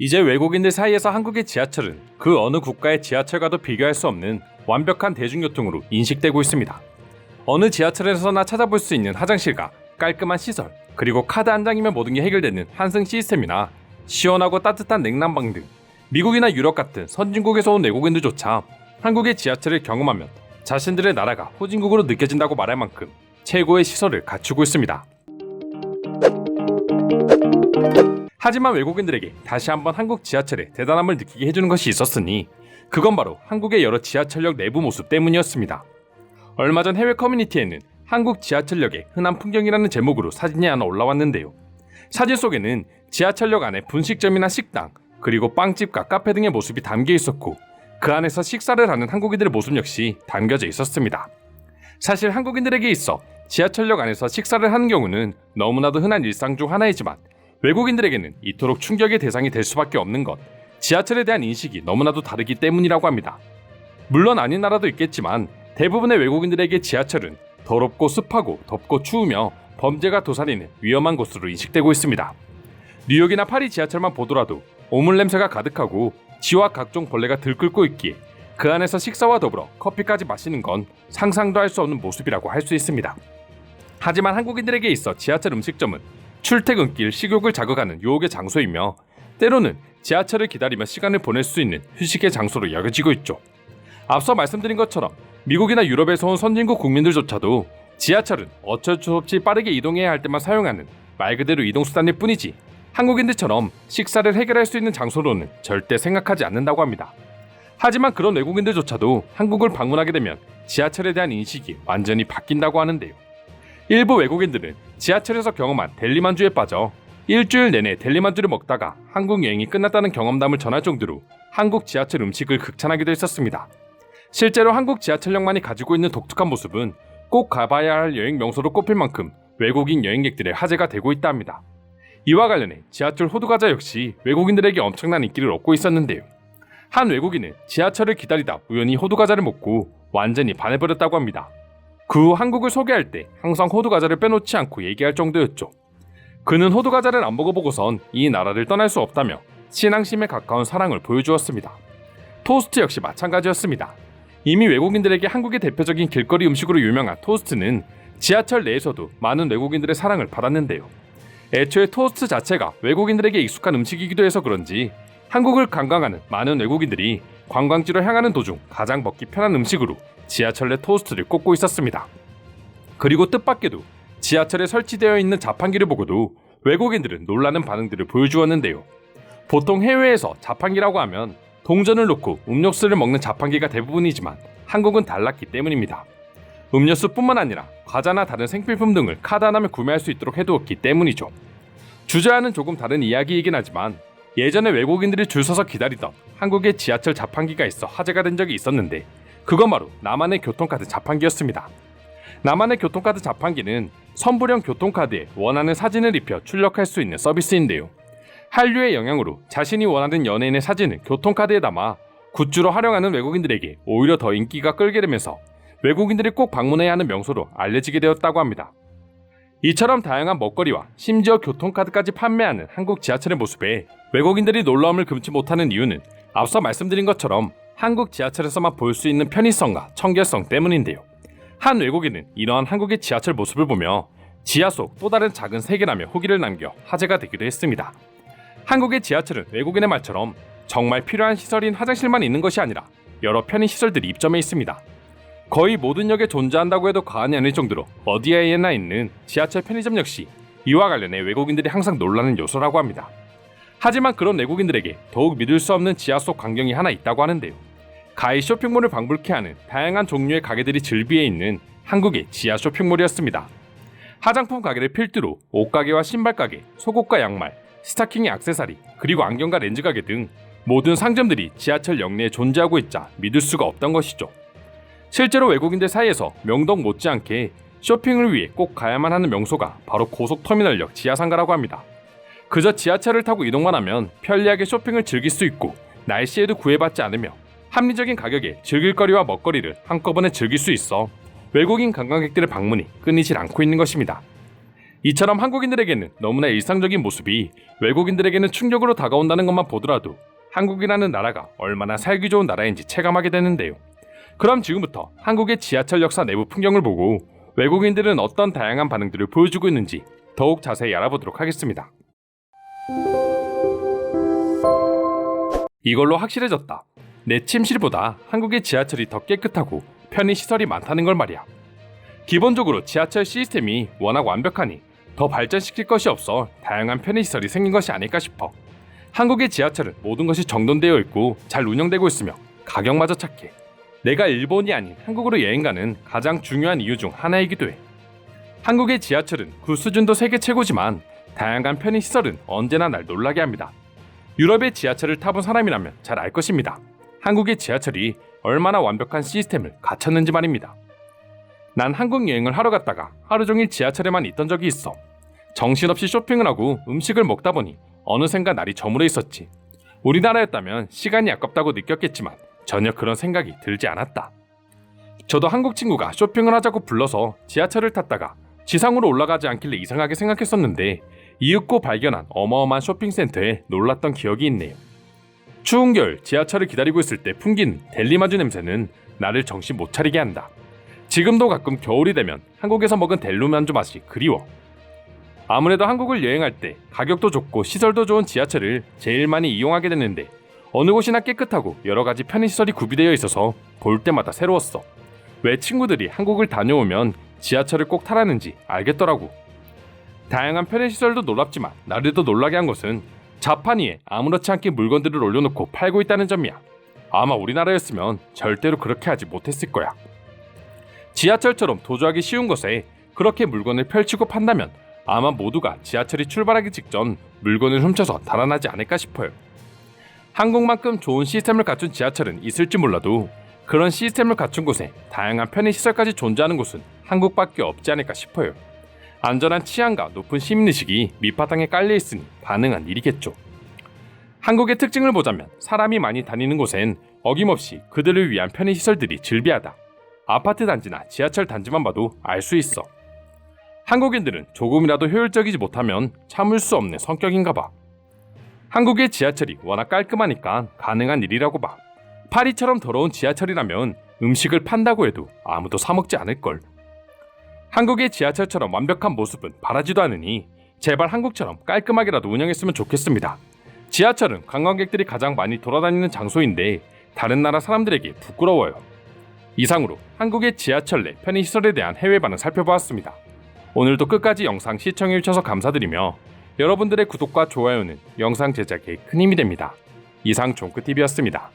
이제 외국인들 사이에서 한국의 지하철은 그 어느 국가의 지하철과도 비교할 수 없는 완벽한 대중교통으로 인식되고 있습니다. 어느 지하철에서나 찾아볼 수 있는 화장실과 깔끔한 시설, 그리고 카드 한 장이면 모든 게 해결되는 환승 시스템이나 시원하고 따뜻한 냉난방 등 미국이나 유럽 같은 선진국에서 온 외국인들조차 한국의 지하철을 경험하면 자신들의 나라가 후진국으로 느껴진다고 말할 만큼 최고의 시설을 갖추고 있습니다. 하지만 외국인들에게 다시 한번 한국 지하철의 대단함을 느끼게 해주는 것이 있었으니 그건 바로 한국의 여러 지하철역 내부 모습 때문이었습니다. 얼마 전 해외 커뮤니티에는 한국 지하철역의 흔한 풍경이라는 제목으로 사진이 하나 올라왔는데요. 사진 속에는 지하철역 안에 분식점이나 식당, 그리고 빵집과 카페 등의 모습이 담겨 있었고 그 안에서 식사를 하는 한국인들의 모습 역시 담겨져 있었습니다. 사실 한국인들에게 있어 지하철역 안에서 식사를 하는 경우는 너무나도 흔한 일상 중 하나이지만 외국인들에게는 이토록 충격의 대상이 될 수밖에 없는 것, 지하철에 대한 인식이 너무나도 다르기 때문이라고 합니다. 물론 아닌 나라도 있겠지만 대부분의 외국인들에게 지하철은 더럽고 습하고 덥고 추우며 범죄가 도사리는 위험한 곳으로 인식되고 있습니다. 뉴욕이나 파리 지하철만 보더라도 오물 냄새가 가득하고 쥐와 각종 벌레가 들끓고 있기에 그 안에서 식사와 더불어 커피까지 마시는 건 상상도 할 수 없는 모습이라고 할 수 있습니다. 하지만 한국인들에게 있어 지하철 음식점은 출퇴근길 식욕을 자극하는 유혹의 장소이며 때로는 지하철을 기다리며 시간을 보낼 수 있는 휴식의 장소로 여겨지고 있죠. 앞서 말씀드린 것처럼 미국이나 유럽에서 온 선진국 국민들조차도 지하철은 어쩔 수 없이 빠르게 이동해야 할 때만 사용하는 말 그대로 이동수단일 뿐이지 한국인들처럼 식사를 해결할 수 있는 장소로는 절대 생각하지 않는다고 합니다. 하지만 그런 외국인들조차도 한국을 방문하게 되면 지하철에 대한 인식이 완전히 바뀐다고 하는데요. 일부 외국인들은 지하철에서 경험한 델리만주에 빠져 일주일 내내 델리만주를 먹다가 한국 여행이 끝났다는 경험담을 전할 정도로 한국 지하철 음식을 극찬하기도 했었습니다. 실제로 한국 지하철역만이 가지고 있는 독특한 모습은 꼭 가봐야 할 여행 명소로 꼽힐 만큼 외국인 여행객들의 화제가 되고 있다 합니다. 이와 관련해 지하철 호두과자 역시 외국인들에게 엄청난 인기를 얻고 있었는데요. 한 외국인은 지하철을 기다리다 우연히 호두과자를 먹고 완전히 반해버렸다고 합니다. 그 후 한국을 소개할 때 항상 호두과자를 빼놓지 않고 얘기할 정도였죠. 그는 호두과자를 안 먹어보고선 이 나라를 떠날 수 없다며 신앙심에 가까운 사랑을 보여주었습니다. 토스트 역시 마찬가지였습니다. 이미 외국인들에게 한국의 대표적인 길거리 음식으로 유명한 토스트는 지하철 내에서도 많은 외국인들의 사랑을 받았는데요. 애초에 토스트 자체가 외국인들에게 익숙한 음식이기도 해서 그런지 한국을 관광하는 많은 외국인들이 관광지로 향하는 도중 가장 먹기 편한 음식으로 지하철 내 토스트를 꼽고 있었습니다. 그리고 뜻밖에도 지하철에 설치되어 있는 자판기를 보고도 외국인들은 놀라는 반응들을 보여주었는데요. 보통 해외에서 자판기라고 하면 동전을 놓고 음료수를 먹는 자판기가 대부분이지만 한국은 달랐기 때문입니다. 음료수뿐만 아니라 과자나 다른 생필품 등을 카드 하나면 구매할 수 있도록 해두었기 때문이죠. 주제와는 조금 다른 이야기이긴 하지만 예전에 외국인들이 줄 서서 기다리던 한국의 지하철 자판기가 있어 화제가 된 적이 있었는데 그건 바로 나만의 교통카드 자판기였습니다. 나만의 교통카드 자판기는 선불형 교통카드에 원하는 사진을 입혀 출력할 수 있는 서비스인데요. 한류의 영향으로 자신이 원하는 연예인의 사진을 교통카드에 담아 굿즈로 활용하는 외국인들에게 오히려 더 인기가 끌게 되면서 외국인들이 꼭 방문해야 하는 명소로 알려지게 되었다고 합니다. 이처럼 다양한 먹거리와 심지어 교통카드까지 판매하는 한국 지하철의 모습에 외국인들이 놀라움을 금치 못하는 이유는 앞서 말씀드린 것처럼 한국 지하철에서만 볼 수 있는 편의성과 청결성 때문인데요. 한 외국인은 이러한 한국의 지하철 모습을 보며 지하 속 또 다른 작은 세계라며 후기를 남겨 화제가 되기도 했습니다. 한국의 지하철은 외국인의 말처럼 정말 필요한 시설인 화장실만 있는 것이 아니라 여러 편의 시설들이 입점해 있습니다. 거의 모든 역에 존재한다고 해도 과언이 아닐 정도로 어디에나 있는 지하철 편의점 역시 이와 관련해 외국인들이 항상 놀라는 요소라고 합니다. 하지만 그런 외국인들에게 더욱 믿을 수 없는 지하 속 광경이 하나 있다고 하는데요. 가히 쇼핑몰을 방불케 하는 다양한 종류의 가게들이 즐비해 있는 한국의 지하 쇼핑몰이었습니다. 화장품 가게를 필두로 옷가게와 신발가게, 속옷과 양말, 스타킹의 액세서리, 그리고 안경과 렌즈 가게 등 모든 상점들이 지하철 역내에 존재하고 있자 믿을 수가 없던 것이죠. 실제로 외국인들 사이에서 명동 못지않게 쇼핑을 위해 꼭 가야만 하는 명소가 바로 고속터미널역 지하상가라고 합니다. 그저 지하철을 타고 이동만 하면 편리하게 쇼핑을 즐길 수 있고 날씨에도 구애받지 않으며 합리적인 가격에 즐길거리와 먹거리를 한꺼번에 즐길 수 있어 외국인 관광객들의 방문이 끊이질 않고 있는 것입니다. 이처럼 한국인들에게는 너무나 일상적인 모습이 외국인들에게는 충격으로 다가온다는 것만 보더라도 한국이라는 나라가 얼마나 살기 좋은 나라인지 체감하게 되는데요. 그럼 지금부터 한국의 지하철 역사 내부 풍경을 보고 외국인들은 어떤 다양한 반응들을 보여주고 있는지 더욱 자세히 알아보도록 하겠습니다. 이걸로 확실해졌다. 내 침실보다 한국의 지하철이 더 깨끗하고 편의시설이 많다는 걸 말이야. 기본적으로 지하철 시스템이 워낙 완벽하니 더 발전시킬 것이 없어 다양한 편의시설이 생긴 것이 아닐까 싶어. 한국의 지하철은 모든 것이 정돈되어 있고 잘 운영되고 있으며 가격마저 착해. 내가 일본이 아닌 한국으로 여행 가는 가장 중요한 이유 중 하나이기도 해. 한국의 지하철은 그 수준도 세계 최고지만 다양한 편의시설은 언제나 날 놀라게 합니다. 유럽의 지하철을 타본 사람이라면 잘 알 것입니다. 한국의 지하철이 얼마나 완벽한 시스템을 갖췄는지 말입니다. 난 한국 여행을 하러 갔다가 하루 종일 지하철에만 있던 적이 있어. 정신없이 쇼핑을 하고 음식을 먹다 보니 어느샌가 날이 저물어 있었지. 우리나라였다면 시간이 아깝다고 느꼈겠지만 전혀 그런 생각이 들지 않았다. 저도 한국 친구가 쇼핑을 하자고 불러서 지하철을 탔다가 지상으로 올라가지 않길래 이상하게 생각했었는데 이윽고 발견한 어마어마한 쇼핑센터에 놀랐던 기억이 있네요. 추운 겨울 지하철을 기다리고 있을 때 풍기는 델리마주 냄새는 나를 정신 못 차리게 한다. 지금도 가끔 겨울이 되면 한국에서 먹은 델리마주 맛이 그리워. 아무래도 한국을 여행할 때 가격도 좋고 시설도 좋은 지하철을 제일 많이 이용하게 됐는데 어느 곳이나 깨끗하고 여러 가지 편의시설이 구비되어 있어서 볼 때마다 새로웠어. 왜 친구들이 한국을 다녀오면 지하철을 꼭 타라는지 알겠더라고. 다양한 편의시설도 놀랍지만 나를 더 놀라게 한 것은 자판 위에 아무렇지 않게 물건들을 올려놓고 팔고 있다는 점이야. 아마 우리나라였으면 절대로 그렇게 하지 못했을 거야. 지하철처럼 도주하기 쉬운 곳에 그렇게 물건을 펼치고 판다면 아마 모두가 지하철이 출발하기 직전 물건을 훔쳐서 달아나지 않을까 싶어요. 한국만큼 좋은 시스템을 갖춘 지하철은 있을지 몰라도 그런 시스템을 갖춘 곳에 다양한 편의시설까지 존재하는 곳은 한국밖에 없지 않을까 싶어요. 안전한 치안과 높은 시민의식이 밑바탕에 깔려있으니 가능한 일이겠죠. 한국의 특징을 보자면 사람이 많이 다니는 곳엔 어김없이 그들을 위한 편의시설들이 즐비하다. 아파트 단지나 지하철 단지만 봐도 알 수 있어. 한국인들은 조금이라도 효율적이지 못하면 참을 수 없는 성격인가 봐. 한국의 지하철이 워낙 깔끔하니까 가능한 일이라고 봐. 파리처럼 더러운 지하철이라면 음식을 판다고 해도 아무도 사 먹지 않을걸. 한국의 지하철처럼 완벽한 모습은 바라지도 않으니 제발 한국처럼 깔끔하게라도 운영했으면 좋겠습니다. 지하철은 관광객들이 가장 많이 돌아다니는 장소인데 다른 나라 사람들에게 부끄러워요. 이상으로 한국의 지하철 내 편의시설에 대한 해외 반응 살펴보았습니다. 오늘도 끝까지 영상 시청해주셔서 감사드리며 여러분들의 구독과 좋아요는 영상 제작에 큰 힘이 됩니다. 이상 종크TV였습니다.